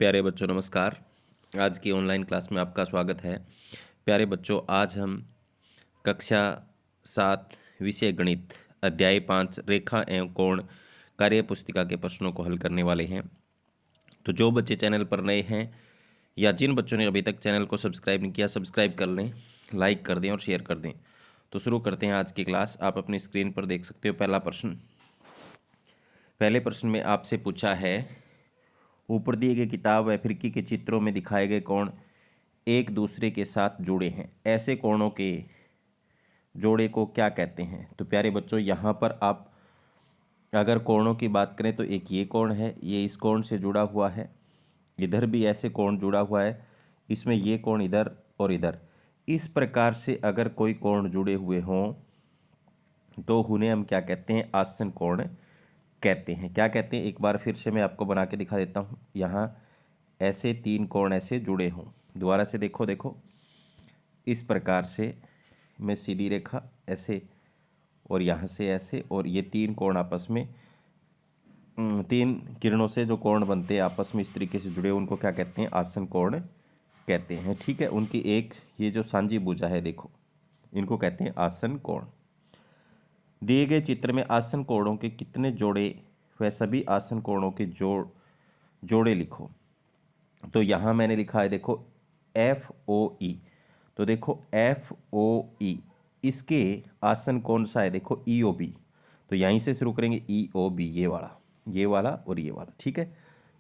प्यारे बच्चों नमस्कार। आज की ऑनलाइन क्लास में आपका स्वागत है। प्यारे बच्चों, आज हम कक्षा 7 विषय गणित अध्याय 5 रेखा एवं कोण कार्य पुस्तिका के प्रश्नों को हल करने वाले हैं। तो जो बच्चे चैनल पर नए हैं या जिन बच्चों ने अभी तक चैनल को सब्सक्राइब नहीं किया, सब्सक्राइब कर लें, लाइक कर दें और शेयर कर दें। तो शुरू करते हैं आज की क्लास। आप अपनी स्क्रीन पर देख सकते हो पहला प्रश्न। पहले प्रश्न में आपसे पूछा है, ऊपर दिए गए किताब व फिरकी के चित्रों में दिखाए गए कोण एक दूसरे के साथ जुड़े हैं, ऐसे कोणों के जोड़े को क्या कहते हैं। तो प्यारे बच्चों, यहाँ पर आप अगर कोणों की बात करें तो एक ये कोण है, ये इस कोण से जुड़ा हुआ है, इधर भी ऐसे कोण जुड़ा हुआ है, इसमें ये कोण इधर और इधर। इस प्रकार से अगर कोई कोण जुड़े हुए हों तो उन्हें हम क्या कहते हैं, आसन कोण कहते हैं। क्या कहते हैं, एक बार फिर से मैं आपको बना के दिखा देता हूँ। यहाँ ऐसे तीन कोण ऐसे जुड़े हों, दोबारा से देखो, इस प्रकार से मैं सीधी रेखा ऐसे और यहाँ से ऐसे, और ये तीन कोण आपस में तीन किरणों से जो कोण बनते हैं आपस में इस तरीके से जुड़े, उनको क्या कहते हैं, आसन कोण कहते हैं। ठीक है, उनकी एक ये जो सांझी भुजा है देखो, इनको कहते हैं आसन कोण। दिए गए चित्र में आसन कोणों के कितने जोड़े व सभी आसन कोणों के जोड़े लिखो। तो यहाँ मैंने लिखा है देखो FOE। तो देखो FOE, इसके आसन कौन सा है, देखो EOB। तो यहीं से शुरू करेंगे, EOB, ये वाला और ये वाला। ठीक है,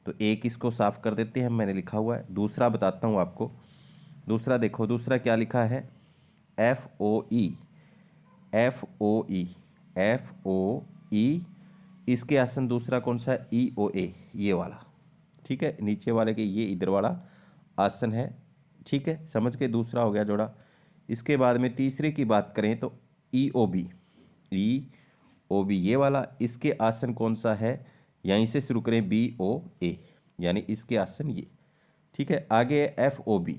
तो एक इसको साफ कर देते हैं, मैंने लिखा हुआ है। दूसरा बताता हूँ आपको, दूसरा देखो, दूसरा क्या लिखा है, FOE। इसके आसन दूसरा कौन सा है, EOA, ये वाला। ठीक है, नीचे वाले के ये इधर वाला आसन है। ठीक है, समझ के, दूसरा हो गया जोड़ा। इसके बाद में तीसरे की बात करें तो EOB, ये वाला, इसके आसन कौन सा है, यहीं से शुरू करें, BOA, यानी इसके आसन ये। ठीक है, आगे FOB।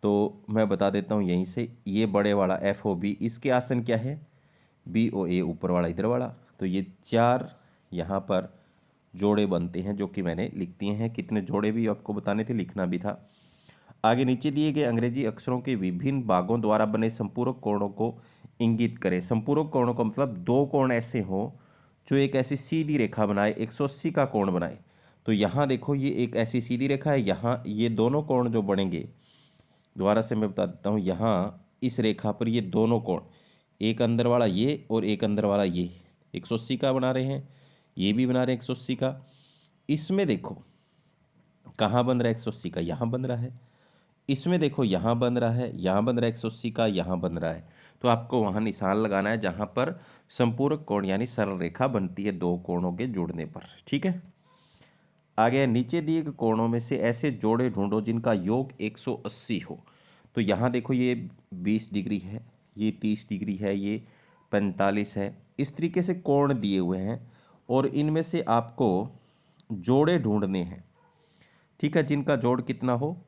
तो मैं बता देता हूँ यहीं से, ये बड़े वाला FOB, इसके आसन क्या है, BOA, ऊपर वाला इधर वाला। तो ये चार यहाँ पर जोड़े बनते हैं, जो कि मैंने लिख दिए हैं। कितने जोड़े भी आपको बताने थे, लिखना भी था। आगे नीचे दिए गए अंग्रेजी अक्षरों के विभिन्न भागों द्वारा बने संपूरक कोणों को इंगित करें। संपूरक कोणों का मतलब दो कोण ऐसे हों जो एक ऐसी सीधी रेखा बनाए, 180 का कोण बनाए। तो यहाँ देखो, ये एक ऐसी सीधी रेखा है, यहाँ ये दोनों कोण जो बनेंगे, दोबारा से मैं बता देता हूँ, यहाँ इस रेखा पर ये दोनों कोण, एक अंदर वाला ये और एक अंदर वाला ये, 180 का बना रहे हैं, ये भी बना रहे हैं 180 का। इसमें देखो कहाँ बन रहा है 180 का, यहाँ बन रहा है। इसमें देखो यहाँ बन रहा है, यहाँ बन रहा है 180 का, यहाँ बन रहा है। तो आपको वहाँ निशान लगाना है जहाँ पर संपूरक कोण यानी सरल रेखा बनती है दो कोणों के जुड़ने पर। ठीक है, आगे नीचे दिए गए कोणों में से ऐसे जोड़े ढूंढो जिनका योग 180 हो। तो यहाँ देखो, ये 20 डिग्री है, ये 30 डिग्री है, ये 45 है। इस तरीके से कोण दिए हुए हैं और इनमें से आपको जोड़े ढूंढने हैं। ठीक है, जिनका जोड़ कितना हो,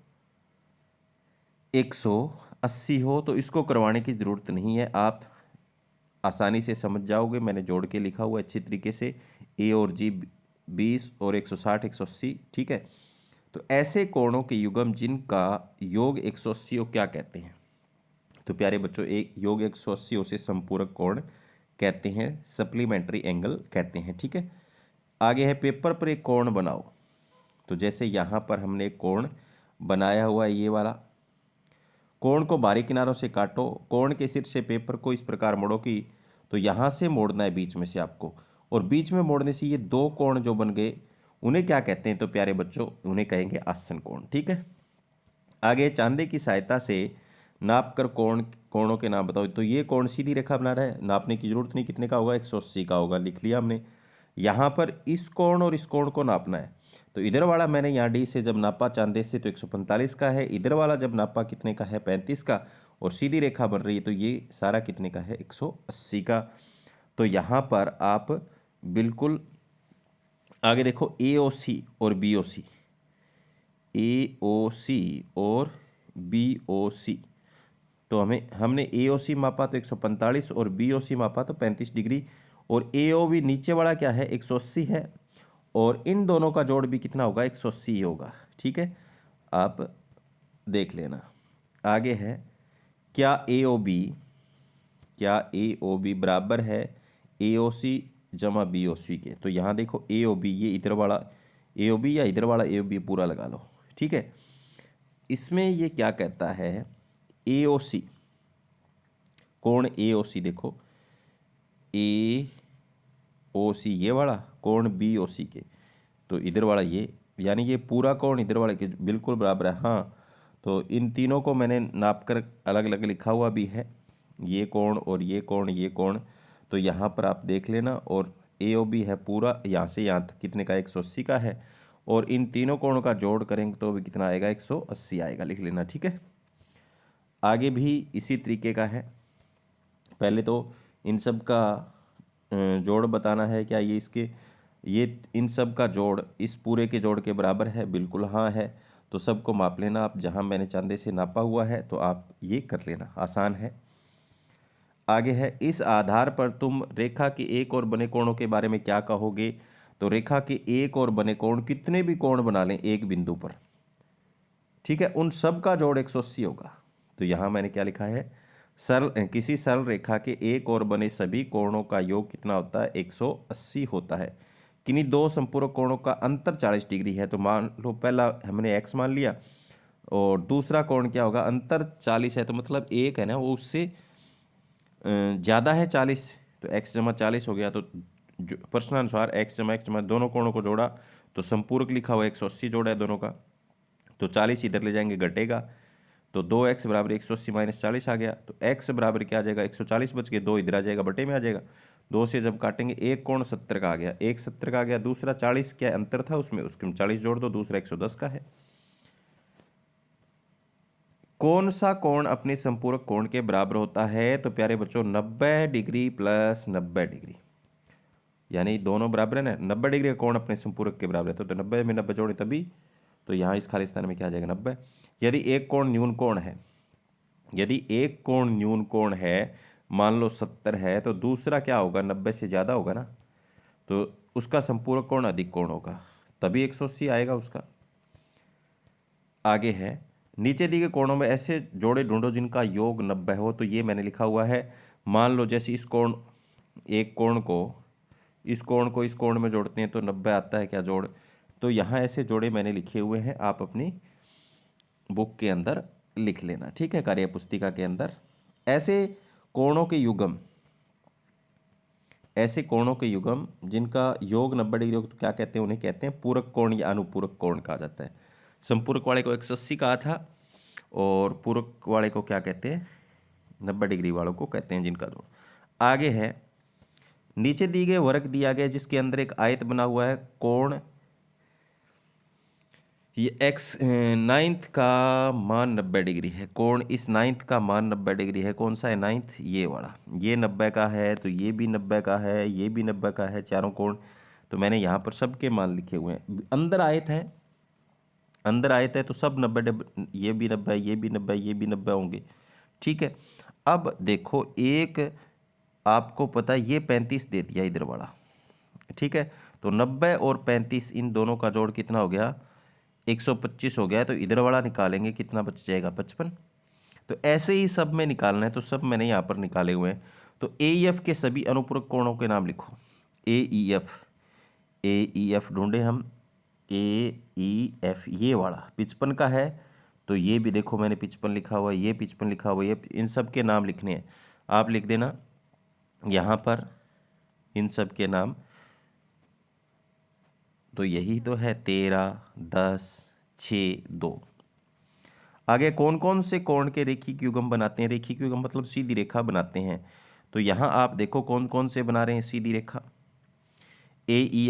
180 हो। तो इसको करवाने की ज़रूरत नहीं है, आप आसानी से समझ जाओगे। मैंने जोड़ के लिखा हुआ अच्छी तरीके से, A और G 20 और 160 180। ठीक है, तो ऐसे कोणों के युग्म जिनका योग 180 को क्या कहते हैं। तो प्यारे बच्चों, एक योग 180 से संपूरक कोण कहते हैं, सप्लीमेंट्री एंगल कहते हैं। ठीक है, आगे है पेपर पर एक कोण बनाओ। तो जैसे यहाँ पर हमने एक कोण बनाया हुआ है, ये वाला कोण को बाहरी किनारों से काटो, कोण के सिर से पेपर को इस प्रकार मोड़ो कि, तो यहाँ से मोड़ना है बीच में से आपको, और बीच में मोड़ने से ये दो कोण जो बन गए उन्हें क्या कहते हैं, तो प्यारे बच्चों उन्हें कहेंगे आसन कोण। ठीक है, आगे चांदे की सहायता से नाप कर कोणों के नाम बताओ। तो ये कोण सीधी रेखा बना रहा है, नापने की जरूरत नहीं, कितने का होगा, 180 का होगा, लिख लिया हमने। यहाँ पर इस कोण और इस कोण को नापना है। तो इधर वाला मैंने यहाँ डी से जब नापा चांदे से तो 145 का है, इधर वाला जब नापा कितने का है, 35 का, और सीधी रेखा बन रही है तो ये सारा कितने का है, 180 का। तो यहाँ पर आप बिल्कुल आगे देखो, AOC और BOC, AOC और BOC। तो हमने AOC मापा तो 145 और BOC मापा तो 35 डिग्री, और AOB नीचे वाला क्या है, 180 है, और इन दोनों का जोड़ भी कितना होगा, 180 होगा। ठीक है, आप देख लेना। आगे है, क्या ए ओ बी बराबर है ए ओ सी जमा बी ओ सी के। तो यहाँ देखो ए ओ बी, ये इधर वाला ए ओ बी या इधर वाला ए ओ बी पूरा लगा लो। ठीक है, इसमें ये क्या कहता है, ए ओ सी कोण ए ओ सी, देखो ए ओ सी ये वाला कोण बी ओ सी के, तो इधर वाला ये, यानी ये पूरा कोण इधर वाले के बिल्कुल बराबर है। हाँ, तो इन तीनों को मैंने नाप कर अलग अलग लिखा हुआ भी है, ये कोण और ये कोण, ये कोण। तो यहाँ पर आप देख लेना, और ए ओ बी है पूरा यहाँ से यहाँ तक कितने का, 180 का है, और इन तीनों कोणों का जोड़ करेंगे तो भी कितना आएगा, 180 आएगा, लिख लेना। ठीक है, आगे भी इसी तरीके का है। पहले तो इन सब का जोड़ बताना है, क्या ये इन सब का जोड़ इस पूरे के जोड़ के बराबर है, बिल्कुल हाँ है। तो सबको माप लेना आप, जहाँ मैंने चांदे से नापा हुआ है तो आप ये कर लेना, आसान है। आगे है, इस आधार पर तुम रेखा के एक और बने कोणों के बारे में क्या कहोगे। तो रेखा के एक और बने कोण, कितने भी कोण बना लें एक बिंदु पर, ठीक है, उन सब का जोड़ 180 होगा। तो यहाँ मैंने क्या लिखा है, किसी सरल रेखा के एक और बने सभी कोणों का योग कितना होता है, 180 होता है। किन्हीं दो संपूरक कोणों का अंतर 40 डिग्री है। तो मान लो पहला हमने x मान लिया, और दूसरा कोण क्या होगा, अंतर 40 है, तो मतलब एक है ना वो उससे ज़्यादा है 40, तो x जमा 40 हो गया। तो प्रश्नानुसार x जमा दोनों कोणों को जोड़ा तो संपूरक लिखा हुआ 180 जोड़ा है दोनों का, तो 40 इधर ले जाएंगे घटेगा, तो 2x बराबर 180 माइनस 40 आ गया। तो x बराबर क्या आ जाएगा, 140 बच के 2 इधर आ जाएगा, बटे में आ जाएगा। 2 से जब काटेंगे एक कोण 70 का आ गया, एक 70 का आ गया, दूसरा 40 क्या अंतर था उसमें, उसके 40 जोड़ दो, दूसरा 110 का है। कौन सा कोण अपने संपूरक कोण के बराबर होता है। तो प्यारे बच्चों 90 डिग्री प्लस 90 डिग्री, यानी दोनों बराबर है ना, 90 डिग्री का कोण अपने संपूरक के बराबर है। तो 90 में 90 जोड़े तभी, तो यहाँ इस खाली स्थान में क्या आ जाएगा, 90। यदि एक कोण न्यून कोण है, यदि एक कोण न्यून कोण है, मान लो 70 है, तो दूसरा क्या होगा, 90 से ज़्यादा होगा ना, तो उसका संपूरक कोण अधिक कोण होगा, तभी 180 आएगा उसका। आगे है, नीचे दिए गए कोणों में ऐसे जोड़े ढूंढो जिनका योग 90 हो। तो ये मैंने लिखा हुआ है, मान लो जैसे इस कोण, एक कोण को इस कोण में जोड़ते हैं तो 90 आता है क्या जोड़। तो यहाँ ऐसे जोड़े मैंने लिखे हुए हैं, आप अपनी बुक के अंदर लिख लेना। ठीक है, कार्य पुस्तिका के अंदर। ऐसे कोणों के युग्म, ऐसे कोणों के युग्म जिनका योग 90 डिग्री हो तो क्या कहते हैं, उन्हें कहते हैं पूरक कोण या अनुपूरक कोण कहा जाता है। संपूरक वाले को 180 कहा था, और पूरक वाले को क्या कहते हैं, 90 डिग्री वालों को कहते हैं जिनका जोड़। आगे है, नीचे दिए गए वर्ग दिया गया जिसके अंदर एक आयत बना हुआ है, कोण ये x नाइन्थ का मान 90 डिग्री है, कोण इस नाइन्थ का मान 90 डिग्री है। कौन सा है, नाइन्थ ये वाला, ये 90 का है, तो ये भी 90 का है, ये भी 90 का है, चारों कोण। तो मैंने यहाँ पर सबके मान लिखे हुए हैं। अंदर आयत है, अंदर आयत है तो सब 90, ये भी 90, ये भी 90, ये भी 90 होंगे। ठीक है, अब देखो एक आपको पता है ये 35 दे दिया इधर वाला, ठीक है, तो 90 और 35 इन दोनों का जोड़ कितना हो गया, 125 हो गया है। तो इधर वाला निकालेंगे कितना बच जाएगा, 55। तो ऐसे ही सब में निकालना है, तो सब मैंने यहाँ पर निकाले हुए हैं। तो ए ई एफ के सभी अनुपूरक कोणों के नाम लिखो। ए ई एफ ढूंढे हम, ए ई एफ ये वाला 55 का है, तो ये भी देखो मैंने 55 लिखा हुआ है, ये 55 लिखा हुआ है, ये इन सब के नाम लिखने हैं, आप लिख देना यहाँ पर इन सब के नाम। तो यही तो है 13, 10, 6, 2। आगे कौन कौन से कोण के रेखिक युग्म बनाते हैं, रेखिक युग्म मतलब सीधी रेखा बनाते हैं। तो यहाँ आप देखो कौन कौन से बना रहे हैं सीधी रेखा, ए ई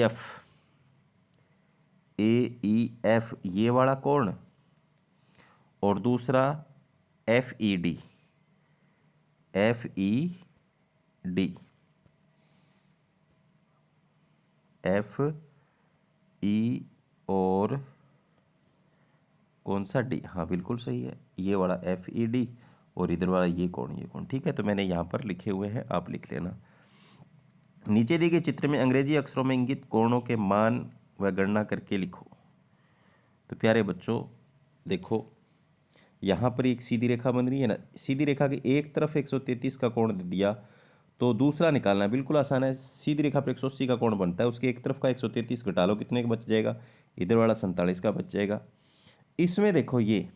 एफ ये वाला कोण, और दूसरा F E D F E और कौन सा डी, हाँ बिल्कुल सही है, ये वाला एफ ई डी, और इधर वाला ये कोण। ठीक है, तो मैंने यहाँ पर लिखे हुए हैं, आप लिख लेना। नीचे दिए गए चित्र में अंग्रेजी अक्षरों में इंगित कोणों के मान वह गणना करके लिखो। तो प्यारे बच्चों देखो, यहाँ पर एक सीधी रेखा बन रही है ना, सीधी रेखा की एक तरफ 133 का कोण दे दिया, तो दूसरा निकालना है बिल्कुल आसान है। सीधी रेखा पर 180 का कोण बनता है, उसकी एक तरफ का 133 घटा लो, कितने का बच जाएगा, इधर वाला 47 का बच जाएगा। इसमें देखो ये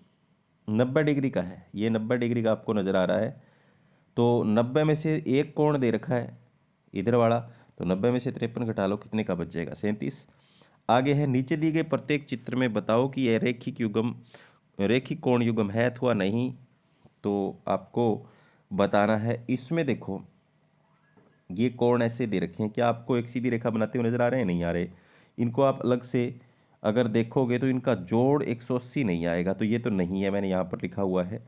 90 डिग्री का है, ये 90 डिग्री का आपको नज़र आ रहा है, तो 90 में से एक कोण दे रखा है इधर वाला, तो 90 में से 53 घटा लो, कितने का बच जाएगा, 37। आगे है, नीचे दिए गए प्रत्येक चित्र में बताओ कि यह रैखिक कोण युग्म है अथवा नहीं, तो आपको बताना है। इसमें देखो ये कोण ऐसे दे रखे हैं, क्या आपको एक सीधी रेखा बनाते हुए नजर आ रहे हैं, नहीं आ रहे। इनको आप अलग से अगर देखोगे तो इनका जोड़ 180 नहीं आएगा, तो ये तो नहीं है, मैंने यहाँ पर लिखा हुआ है।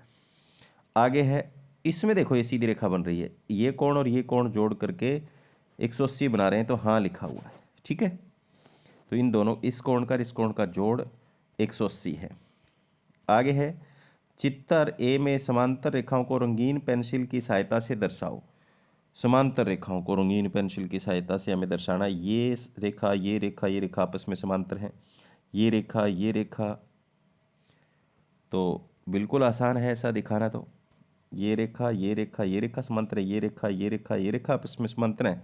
आगे है, इसमें देखो ये सीधी रेखा बन रही है, ये कोण और ये कोण जोड़ करके 180 बना रहे हैं, तो हाँ लिखा हुआ है, ठीक है। तो इन दोनों, इस कोण का इस कोण का जोड़ 180 है। आगे है, चित्र ए में समांतर रेखाओं को रंगीन पेंसिल की सहायता से दर्शाओ। समांतर रेखाओं को रंगीन पेंसिल की सहायता से हमें दर्शाना, ये रेखा ये रेखा ये रेखा आपस में समांतर हैं, ये रेखा ये रेखा, तो बिल्कुल आसान है ऐसा दिखाना। तो ये रेखा ये रेखा ये रेखा समांतर है, ये रेखा ये रेखा ये रेखा आपस में समांतर है,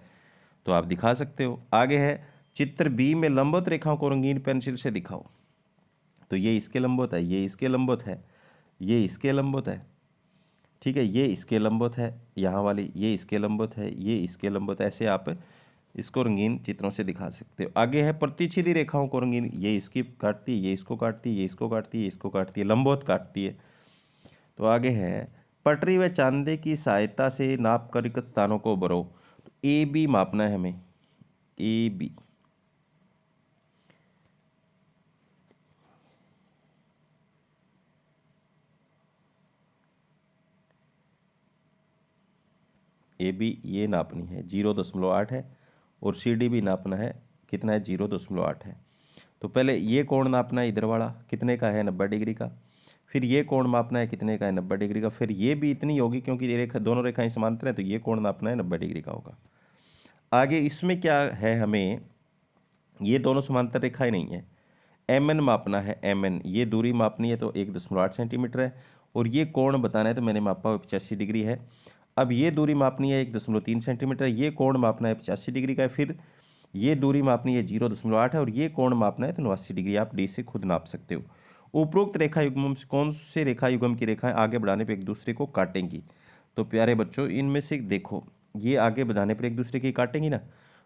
तो आप दिखा सकते हो। आगे है, चित्र बी में लंबवत रेखाओं को रंगीन पेंसिल से दिखाओ। तो ये इसके लंबवत है, ये इसके लंबवत है, ये इसके लंबवत है, ठीक है, ये इसके लंबवत है, यहाँ वाली ये इसके लंबवत है, ये इसके लंबवत है, ऐसे आप इसको रंगीन चित्रों से दिखा सकते हो। आगे है, प्रतिच्छेदी रेखाओं को रंगीन, ये इसकी काटती है, ये इसको काटती है, ये इसको काटती है, ये इसको काटती है, लंबवत काटती है। तो आगे है, पटरी व चांदे की सहायता से नाप कर रिक्त स्थानों को भरो। तो ए बी मापना है हमें, ए बी, ए बी ये नापनी है 0.8 है, और सी डी भी नापना है, कितना है 0.8 है। तो पहले ये कोण नापना है इधर वाला, कितने का है 90 डिग्री का, फिर ये कोण मापना है, कितने का है 90 डिग्री का, फिर ये भी इतनी होगी क्योंकि ये रेखा दोनों रेखाएं समांतर हैं, तो ये कोण नापना है 90 डिग्री का होगा। आगे इसमें क्या है, हमें ये दोनों समांतर रेखाएं नहीं है, एम एन मापना है, एम एन ये दूरी मापनी है, तो 1.8 सेंटीमीटर है, और ये कोण बताना है, तो मैंने मापा हुआ 85 डिग्री है। अब ये दूरी मापनी है 1.3 सेंटीमीटर, ये कोण मापना है 85 डिग्री का है, फिर ये दूरी मापनी है 0.8 है, और ये कोण मापना है तो 89 डिग्री, आप डी से खुद नाप सकते हो। उपरोक्त रेखा युग्म से कौन से रेखा युग्म की रेखाएं आगे बढ़ाने पर एक दूसरे को काटेंगी। तो प्यारे बच्चों, इनमें से देखो, ये आगे बढ़ाने पर एक दूसरे की काटेंगी ना,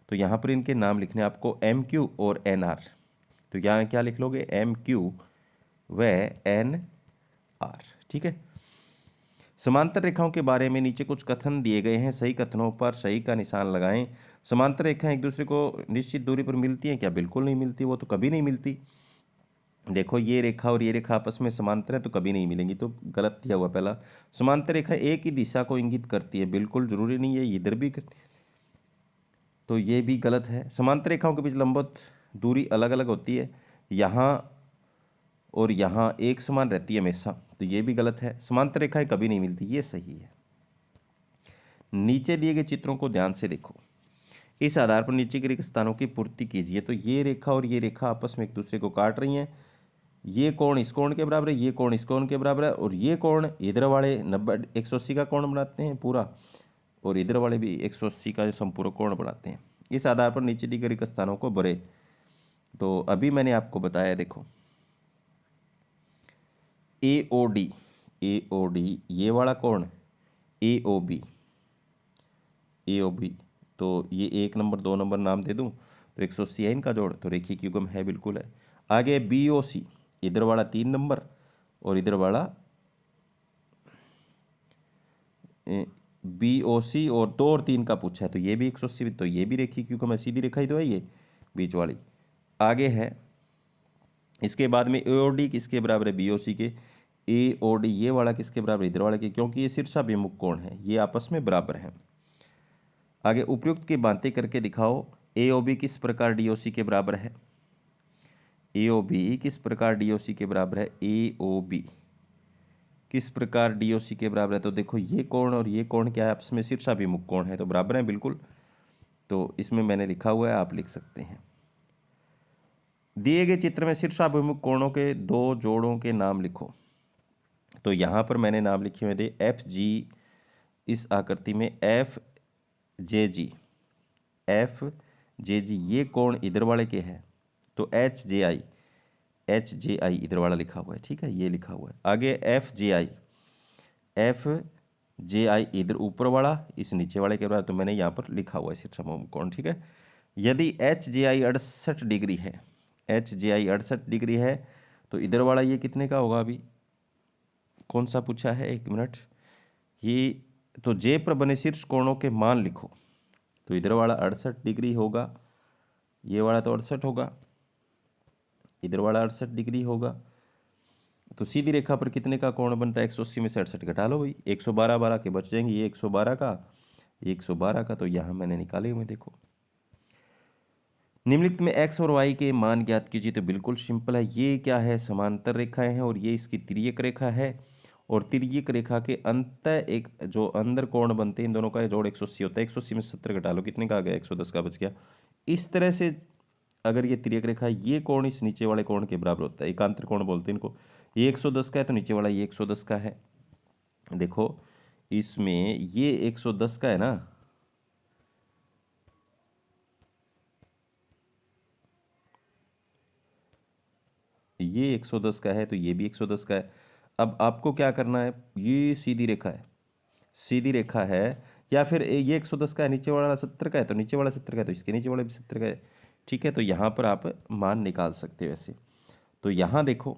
तो यहाँ पर इनके नाम लिखने आपको एम क्यू और एन आर। तो यहाँ क्या लिख लोगे, एम क्यू व एन आर, ठीक है। समांतर रेखाओं के बारे में नीचे कुछ कथन दिए गए हैं, सही कथनों पर सही का निशान लगाएं। समांतर रेखाएं एक दूसरे को निश्चित दूरी पर मिलती हैं क्या, बिल्कुल नहीं मिलती, वो तो कभी नहीं मिलती। देखो ये रेखा और ये रेखा आपस में समांतर है, तो कभी नहीं मिलेंगी, तो गलत दिया हुआ पहला। समांतर रेखा एक ही दिशा को इंगित करती है, बिल्कुल जरूरी नहीं है, इधर भी करती है, तो ये भी गलत है। समांतर रेखाओं के बीच लंबवत दूरी अलग अलग होती है, यहाँ और यहाँ एक समान रहती है हमेशा, तो ये भी गलत है। समांतर रेखाएं कभी नहीं मिलती, ये सही है। नीचे दिए गए चित्रों को ध्यान से देखो, इस आधार पर नीचे के रिक्त स्थानों की पूर्ति कीजिए। तो ये रेखा और ये रेखा आपस में एक दूसरे को काट रही हैं, ये कोण इस कोण के बराबर है, ये कोण इस कोण के बराबर है, और ये कोण इधर वाले 180 का कोण बनाते हैं पूरा, और इधर वाले भी 180 का संपूर्ण कोण बनाते हैं। इस आधार पर नीचे दिए गए रिक्त स्थानों को भरे। तो अभी मैंने आपको बताया, देखो ए ओ डी ये वाला कोण ए ओ बी, तो ये 1 नंबर 2 नंबर नाम दे दूं, तो 180 है इनका जोड़, तो रेखिक युग्म है, बिल्कुल है। आगे बी ओ सी, इधर वाला 3 नंबर और इधर वाला बी ओ सी, और 2 और 3 का पूछा है, तो ये भी 180, तो ये भी रेखिक युग्म है, सीधी रेखा ही तो है ये बीच वाली। आगे है, इसके बाद में ए ओ डी किसके बराबर है, बी ओ सी के, ए ओ डी ये वाला किसके बराबर, इधर वाले के, क्योंकि ये शीर्षाभिमुख कोण है, ये आपस में बराबर है। आगे उपयुक्त की बातें करके दिखाओ, ए ओ बी किस प्रकार डी ओ सी के बराबर है, ए ओ बी किस प्रकार डी ओ सी के बराबर है, ए ओ बी किस प्रकार डी ओ सी के बराबर है। तो देखो ये कोण और ये कोण क्या है, आपस में शीर्षाभिमुख कोण है, तो बराबर है बिल्कुल, तो इसमें मैंने लिखा हुआ है, आप लिख सकते हैं। दिए गए चित्र में शीर्षाभिमुख कोणों के दो जोड़ों के नाम लिखो। तो यहाँ पर मैंने नाम लिखे हुए थे एफ जी, इस आकृति में एफ जे जी, एफ जे जी ये कोण इधर वाले के हैं, तो एच जे आई इधर वाला लिखा हुआ है, ठीक है, ये लिखा हुआ है। आगे एफ जे आई इधर ऊपर वाला, इस नीचे वाले के बाद, तो मैंने यहाँ पर लिखा हुआ है शीर्षाभिमुख कोण, ठीक है। यदि एच जे आई 68 डिग्री है, एच जे आई 68 डिग्री है, तो इधर वाला ये कितने का होगा? अभी कौन सा पूछा है, एक मिनट, ये तो जे पर बने शीर्ष कोणों के मान लिखो। तो इधर वाला 68 डिग्री होगा, ये वाला तो 68 होगा, इधर वाला 68 डिग्री होगा। तो सीधी रेखा पर कितने का कोण बनता है? 180 में से 68 घटा लो भाई, 112 के बच जाएंगे, ये 112 का, 112 का, तो यहाँ मैंने निकाले हुए, देखो। निम्नलिखित में एक्स और वाई के मान ज्ञात कीजिए। तो बिल्कुल सिंपल है, ये क्या है, समांतर रेखाएं हैं और ये इसकी तिर्यक रेखा है, और तिर्यक रेखा के अंत एक जो अंदर कोण बनते हैं इन दोनों का जोड़ 180 होता है। 180 में 70 घटा लो, कितने का आ गया? 110 का बच गया। इस तरह से अगर ये तिर्यक रेखा है, ये कोण इस नीचे वाले कोण के बराबर होता है, एकांतर कोण बोलते हैं इनको। ये 110 का है तो नीचे वाला ये 110 का है। देखो इसमें ये 110 का है ना, ये 110 का है तो ये भी 110 का है। अब आपको क्या करना है, ये सीधी रेखा है, सीधी रेखा है, या फिर ये 110 का है, नीचे वाला 70 का है, तो नीचे वाला 70 का है तो इसके नीचे वाला भी 70 का है, ठीक है। तो यहाँ पर आप मान निकाल सकते हो ऐसे। तो यहाँ देखो,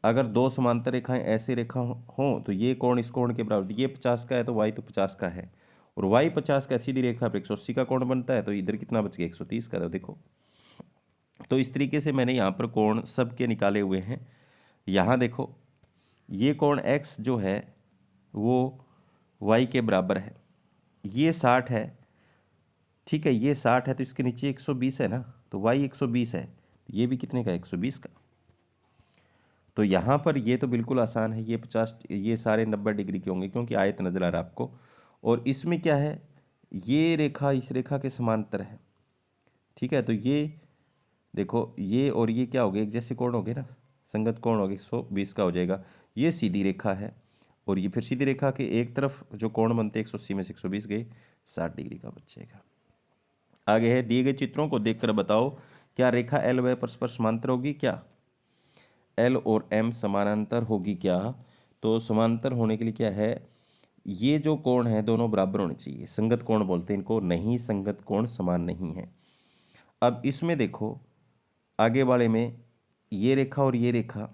अगर दो समांतर रेखाएं ऐसे रेखा हों तो ये कोण इस कोण के बराबर, ये 50 का है तो वाई तो 50 का है, और वाई 50 का, सीधी रेखा पर 180 का कोण बनता है, तो इधर कितना बच गया? 130 का। तो देखो, तो इस तरीके से मैंने यहाँ पर कोण सबके निकाले हुए हैं। यहाँ देखो, ये कोण x जो है वो y के बराबर है, ये 60 है, ठीक है, ये 60 है, तो इसके नीचे 120 है ना, तो y 120 है, ये भी कितने का? 120 का। तो यहाँ पर ये तो बिल्कुल आसान है, ये 50, ये सारे 90 डिग्री के होंगे क्योंकि आयत नजर आ रहा है आपको। और इसमें क्या है, ये रेखा इस रेखा के समांतर है, ठीक है। तो ये देखो, ये और ये क्या हो गया? एक जैसे कोण हो गए ना, संगत कोण हो गया, 120 का हो जाएगा। ये सीधी रेखा है, और ये फिर सीधी रेखा के एक तरफ जो कोण बनते हैं 180 में से 120 गए, 60 डिग्री का बच जाएगा। आगे है, दिए गए चित्रों को देखकर बताओ क्या रेखा एल व परस्पर समांतर होगी क्या? एल और एम समानांतर होगी क्या? तो समांतर होने के लिए क्या है, ये जो कोण है दोनों बराबर होने चाहिए, संगत कोण बोलते हैं इनको, नहीं संगत कोण समान नहीं है। अब इसमें देखो, आगे वाले में ये रेखा और ये रेखा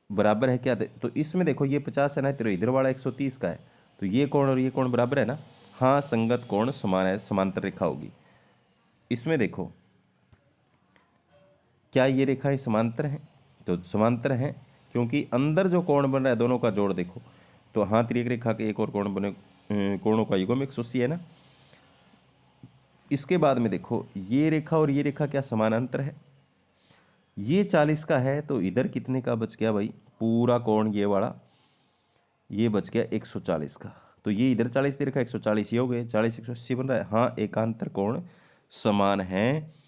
बराबर है क्या? तो इसमें देखो, ये 50 है ना, तेरे इधर वाला 130 का है, तो ये कोण और ये कोण बराबर है ना, हाँ संगत कोण समान है, समांतर रेखा होगी। इसमें देखो, क्या ये रेखाएं समांतर हैं? तो समांतर हैं, क्योंकि अंदर जो कोण बन रहा है दोनों का जोड़ देखो, तो हाँ तिर्यक रेखा के एक और कोण बने, कोणों का युग्म 180 है ना। इसके बाद में देखो, ये रेखा और ये रेखा क्या समानांतर है? ये 40 का है, तो इधर कितने का बच गया भाई? पूरा कोण ये वाला, ये बच गया 140 का। तो ये इधर 40 दे रखा है, 140 ये हो गए, 40 180 बन रहा है, हाँ एकांतर कोण समान है।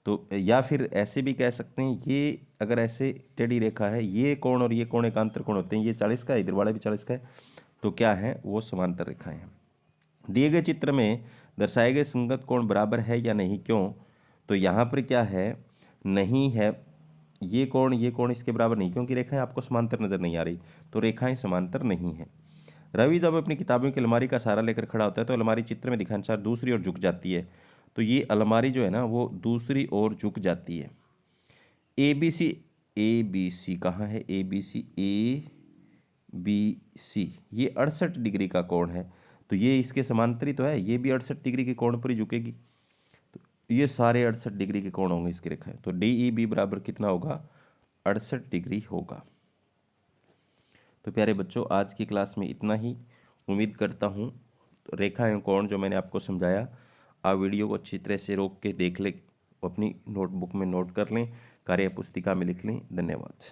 तो या फिर ऐसे भी कह सकते हैं, ये अगर ऐसे टेढ़ी रेखा है, ये कोण और ये कोण एकांतर कोण होते हैं, ये 40 का है, इधर वाला भी 40 का है, तो क्या है, वो समांतर रेखाएं हैं। दिए गए चित्र में दर्शाए गए संगत कोण बराबर है या नहीं, क्यों? तो यहाँ पर क्या है, नहीं है, ये कोण इसके बराबर नहीं, क्योंकि रेखाएं आपको समांतर नजर नहीं आ रही, तो रेखाएं समांतर नहीं है। रवि जब अपनी किताबों की अलमारी का सहारा लेकर खड़ा होता है तो अलमारी चित्र में दिखाए अनुसार दूसरी ओर झुक जाती है। तो ये अलमारी जो है ना, वो दूसरी ओर झुक जाती है। ए बी सी कहाँ है? ए बी सी ये 68 डिग्री का कोण है, तो ये इसके समांतरी तो है, ये भी 68 डिग्री के कोण पर ही झुकेगी, तो ये सारे 68 डिग्री के कोण होंगे इसकी रेखाएं। तो डी ई बी बराबर कितना होगा? 68 डिग्री होगा। तो प्यारे बच्चों, आज की क्लास में इतना ही। उम्मीद करता हूँ रेखा एवं कोण जो मैंने आपको समझाया, आप वीडियो को अच्छी तरह से रोक के देख लें, अपनी नोटबुक में नोट कर लें, कार्य पुस्तिका में लिख लें। धन्यवाद।